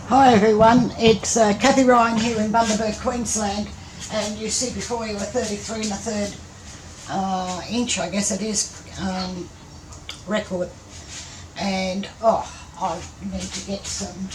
Hi everyone, it's Kathie Ryan here in Bundaberg, Queensland, and you see before you a 33 1/3 inch, I guess it is, record. And I need to get some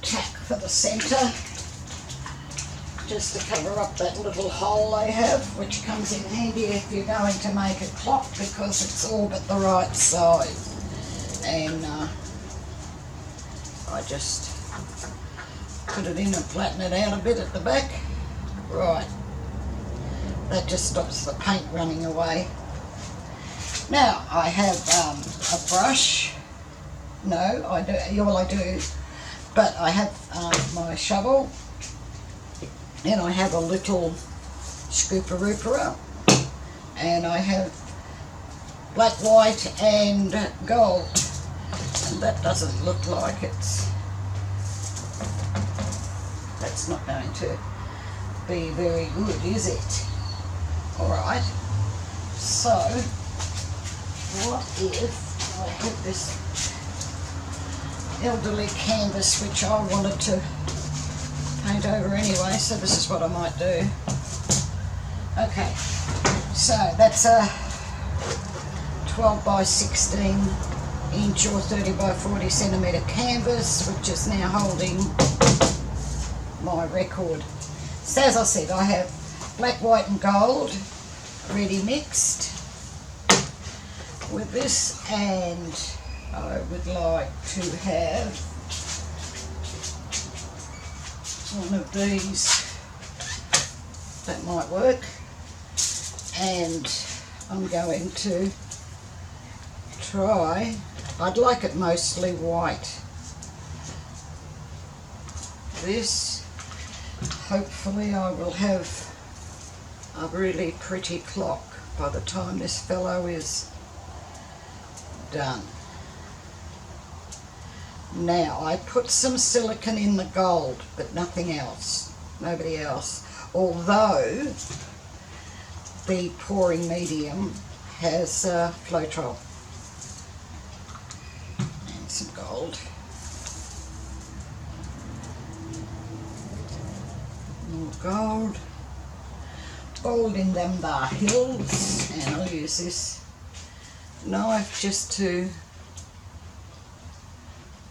tack for the centre, just to cover up that little hole they have, which comes in handy if you're going to make a clock because it's all but the right size. And I just put it in and flatten it out a bit at the back. Right, that just stops the paint running away. Now I have a brush. No, I do, but I have my shovel, and I have a little scooper-rooper, and I have black, white and gold. And that doesn't look like that's not going to be very good, is it? Alright, so what if I have this elderly canvas which I wanted to paint over anyway, so this is what I might do. Okay, so that's a 12 by 16 inch or 30 by 40 centimetre canvas, which is now holding my record. So as I said, I have black, white and gold ready mixed with this, and I would like to have one of these. That might work. And I'm going to try, I'd like it mostly white. This, hopefully I will have a really pretty clock by the time this fellow is done. Now I put some silicone in the gold, but nothing else, nobody else, although the pouring medium has Floetrol and some gold. More gold. Gold in them bar hills, and I'll use this knife just to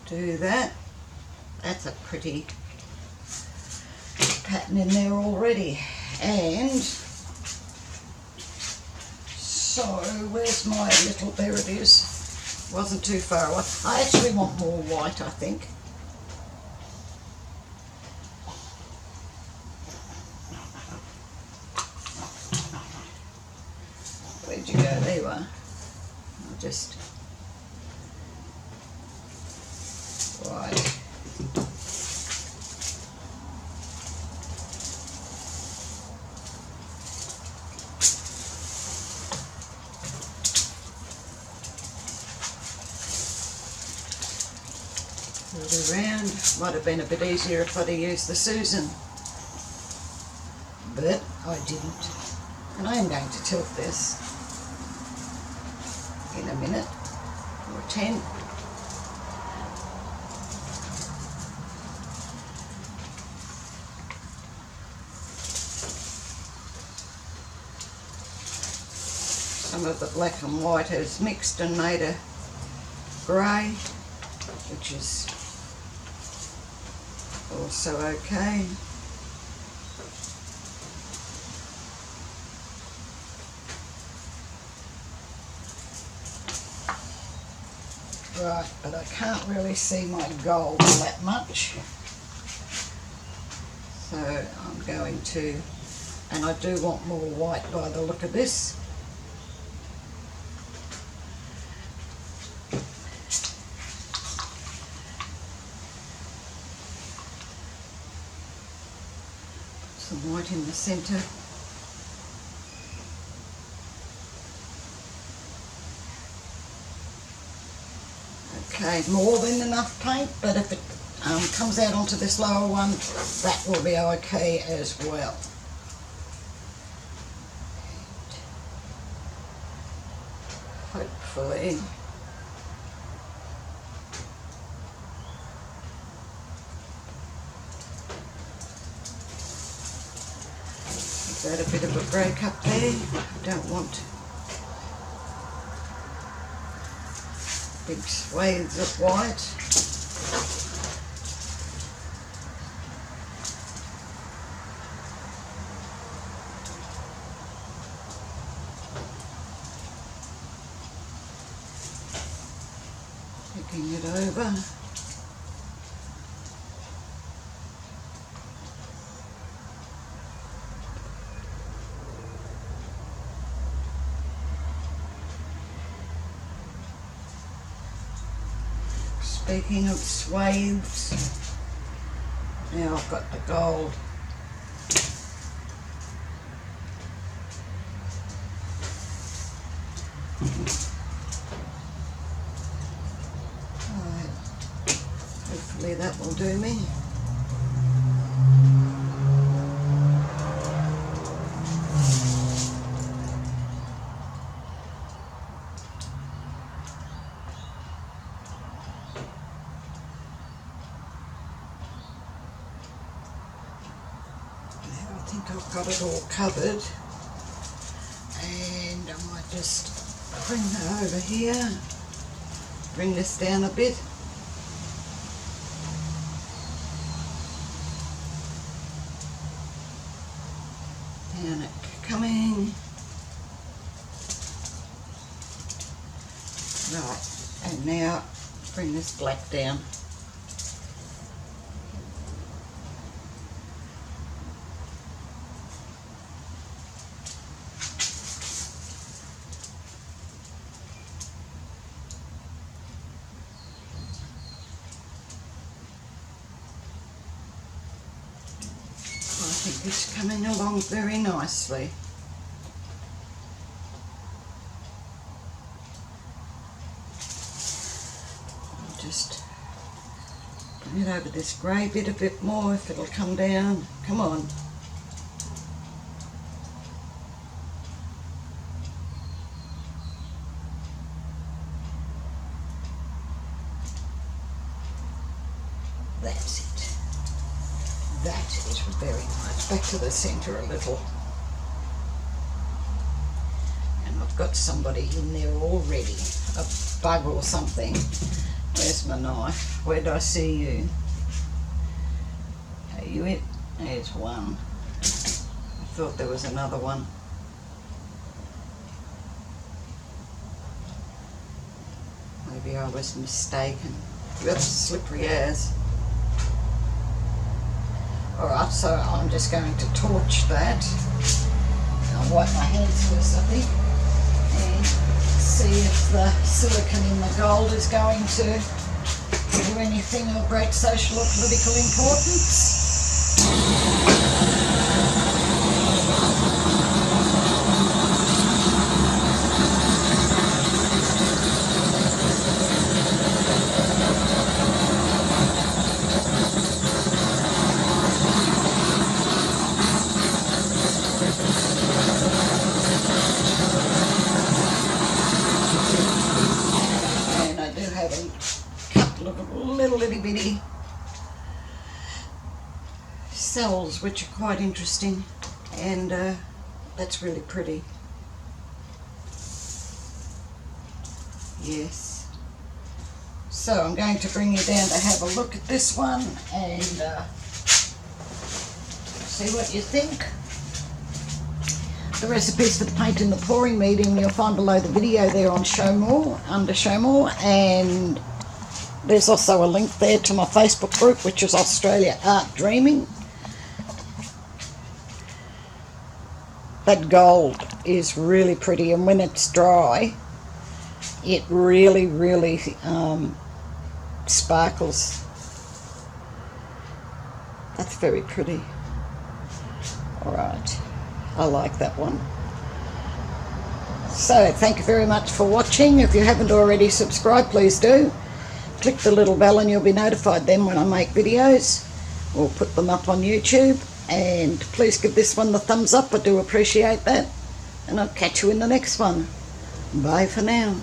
do that. That's a pretty pattern in there already. And so where's my little, there it is, wasn't too far away. I actually want more white, I think. Where'd you go? There you are. I'll just, right. Put it around. Might have been a bit easier if I'd have used the Susan, but I didn't. And I am going to tilt this in a minute or 10. Some of the black and white has mixed and made a grey, which is also okay. Right, but I can't really see my gold that much, so I'm going to, and I do want more white by the look of this. Put some white in the centre. Okay, more than enough paint, but if it comes out onto this lower one, that will be okay as well. Hopefully Is that a bit of a break up there? Don't want big swathes of white. Picking it over. Speaking of swathes, now I've got the gold. Alright, hopefully that will do me. I think I've got it all covered, and I might just bring that over here, bring this down a bit. And it coming. Right, and now bring this black down. I think it's coming along very nicely. I'll just bring it over this grey bit a bit more if it'll come down. Come on. That's it. That is very nice. Back to the centre a little. And I've got somebody in there already. A bug or something. Where's my knife? Where did I see you? Are you it? There's one. I thought there was another one. Maybe I was mistaken. That's slippery as. Alright, so I'm just going to torch that. I'll wipe my hands first, I think, and see if the silicone in the gold is going to do anything of great social or political importance. Little itty bitty cells which are quite interesting, and that's really pretty. Yes. So I'm going to bring you down to have a look at this one and see what you think. The recipes for the paint and the pouring medium you'll find below the video there on Show More, under Show More, and there's also a link there to my Facebook group, which is Australia Art Dreaming. That gold is really pretty, and when it's dry, it really sparkles. That's very pretty. Alright, I like that one. So, thank you very much for watching. If you haven't already subscribed, please do. Click the little bell and you'll be notified then when I make videos or put them up on YouTube. And please give this one the thumbs up, I do appreciate that. And I'll catch you in the next one. Bye for now.